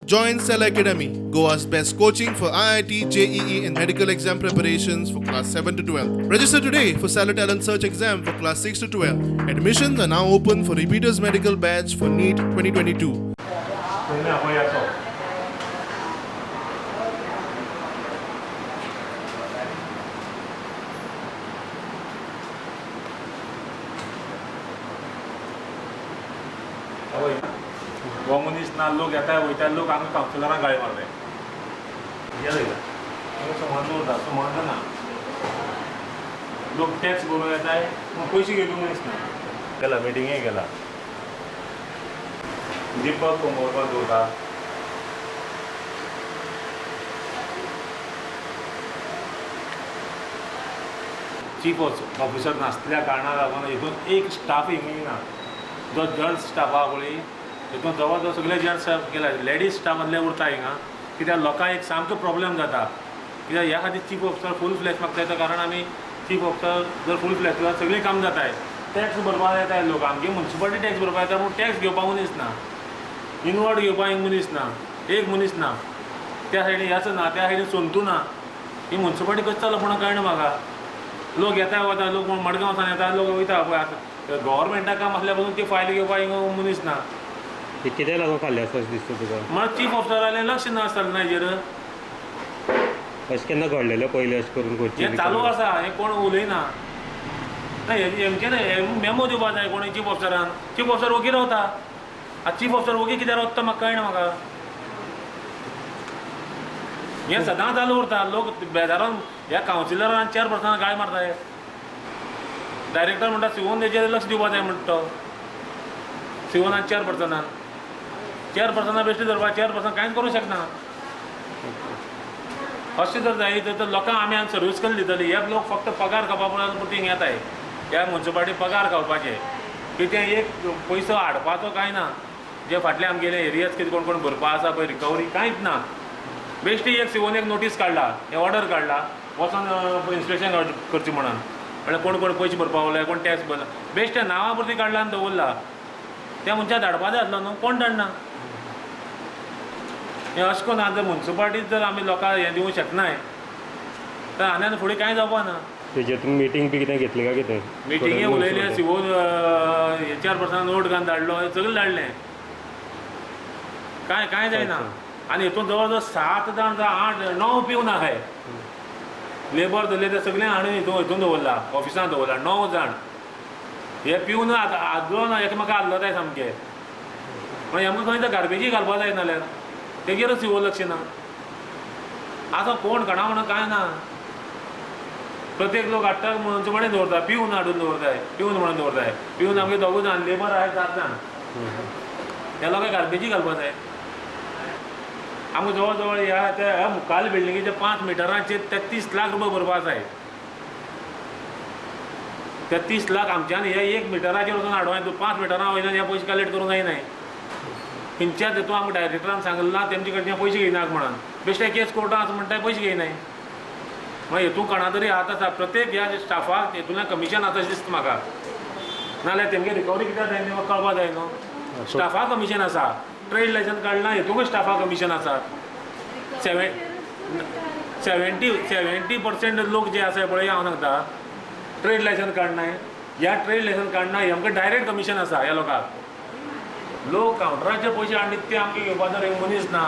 Join Cell Academy, Goa's best coaching for IIT, JEE, and medical exam preparations for class 7 to 12. Register today for Cell Talent Search exam for class 6 to 12. Admissions are now open for repeaters medical batch for NEET 2022. हो मनीस ना लोक येता वयता लोक आमकां कावन्सिलरांक गाळी मारले समज उरता समज ना लोक टॅक्स भरून येताय पयशे घेवूंक मनीस ना गेला मिटिंगेक गेला दिपक कोंबोळकर दवरता चीफ ऑफिसर नासल्या कारणान लागून हितून एक स्टाफ हिंग ना जो जंट्स स्टाफ आहा पळय हितून जवळ जवळ सगळे जेंट्स स्टाफ गेला लेडीज स्टाफ मदले उरता हिंगा कित्याक लोकांक एक सामको प्रॉब्लेम जाता कित्याक ह्या खातीर चीफ ऑफिसर फूल फ्लॅश मागता येता कारण आमी चीफ ऑफिसर जर फूल फ्लॅश जाल्यार सगळीं काम जाताय टॅक्स भरपाक येताय लोक आमगे म्युन्सिपालिटी टॅक्स भरपाक येता पूण टॅक्स घेवपाक मनीस ना इनवर्ड घेवपाक एक मनीस ना त्या सायडीन ह्याच ना त्या सायडीन सोंतू ना ही म्युन्सिपालिटी कशें चलप म्हणून कळना म्हाका लोक येता वता लोक मडगांव येता लोक वयता पळय आतां गव्हर्मेंटाक काम आसल्या पासून ती फायल घेवपाक हिंगा मनीस ना कितें लागून खाल्ले अशें दिसता तुका म्हळ्यार चीफ ऑफिसरालें लक्ष ना आसतालें हेजेर अशें केन्ना घडलेलें पयलीं अशें करून करचें हें चालू आसा हें कोण उलयना हेंचेर मेमो दिवपाक जाय कोणी चीफ ऑफिसरान चीफ ऑफिसर वगी रावता आतां चीफ ऑफिसर वगी कित्याक रावता म्हाका कळना म्हाका हें सदां चालू उरता लोक बेजारान ह्या कावन्सिलरान चेअरपर्सनाक गाळी मारताय डायरेक्टर म्हणटा सिवोन तेजेर लक्ष दिवपाक जाय म्हणटा तो सिवोनान चेअरपर्सना बेश्टी धरपा चेअरपर्सन कांयच करूंक शकना अशें जर जायत तर लोकांक आमी सर्वीस करून दितली हे लोक फक्त पगार खावपा पुरती येताय ह्या म्युन्सिपालिटी पगार खावपाचे कितें एक पयसो हाडपाचो कांय ना जे फाटले आमगेले एरियाज कितें कोण कोण भरपा आसा पळय रिकवरी कांयच ना बेश्टी एक सिवोन एक नोटीस काडला हे ऑर्डर काडला वचून इन्स्पेक्शन करची म्हणून म्हळ्यार कोण कोण पयशे भरपा वयले कोण टॅक्स भरला बेश्टे नांवा पुरती काडला आनी दवरला त्या मनशाक धाडपा जाय आसलो न्हू कोण धाडना हें अशें करून जर म्युन्सिपालिटीच जर आमी लोकांक हें दिवंक शकनाय तर आनी फुडें कांय जावपा ना तेजेर तुमी मिटींग बी कितें घेतली काय कितें मिटिंगे उलयले सिवो चेअरपर्सनान नोट घालून धाडलो हें सगळें धाडलें कांय जायना आनी हितून जवळ जवळ 7 जाण 8 9 पिवन आहाय लेबर धरले ते सगळें हाडून हितून दवरला ऑफिसान दवरला 9 जाण हे पिवन आदलो ना एकामेका आदलोताय सामके मागीर आमकां खंय तर गार्बेजी घालपा जाय नाल्यार तेजेरच सिवो लक्ष ना आतां कोण घडा म्हणून कांय ना प्रत्येक लोक हाडटा म्युन्सिपालिटी दवरता पिवन हाडून दवरताय पिवन आमगे दोगूय जाण लेबर आहाय 7 जाण त्या लोकांक गार्बेजी घालपा जाय आमकां जवळ जवळ ह्या मुखाल बिल्डिंगेचे 5 मिटरांचेर 33 लाख रुपया भरपा जाय 33 लाख आमच्यान हे 1 मिटराचेर वचून हाडूं तूं 5 मिटरां वयल्यान हे पयशे कलेक्ट करूंक जायनाय खंयच्याच हितून आमकां डायरेक्टरान सांगलें तेमचे कडच्यान पयशे घेयनाक म्हणून बेश्टे केस कोर्टान आसा म्हणटा पयशे घेयनाय मागीर हितून कोणा तरी हात आसा प्रत्येक ह्या स्टाफाक हितूंतल्यान कमिशन आसा अशें दिसता म्हाका नाल्यार तेमगे रिकवरी कित्याक जाय तें कळपा जाय न्हू स्टाफाक कमिशन आसा ट्रेड लायसन्स काडला हितूंकूय स्टाफाक कमिशन आसा 70% लोक जे आसाय पळय हांव सांगता ट्रेड लायसन्स काडनाय ह्या ट्रेड लायसन्स काडना आमकां डायरेक्ट कमिशन आसा ह्या लोकांक लोक कावंटराचे पयशे हाडले ते आमकां घेवपा जर एक मनीस ना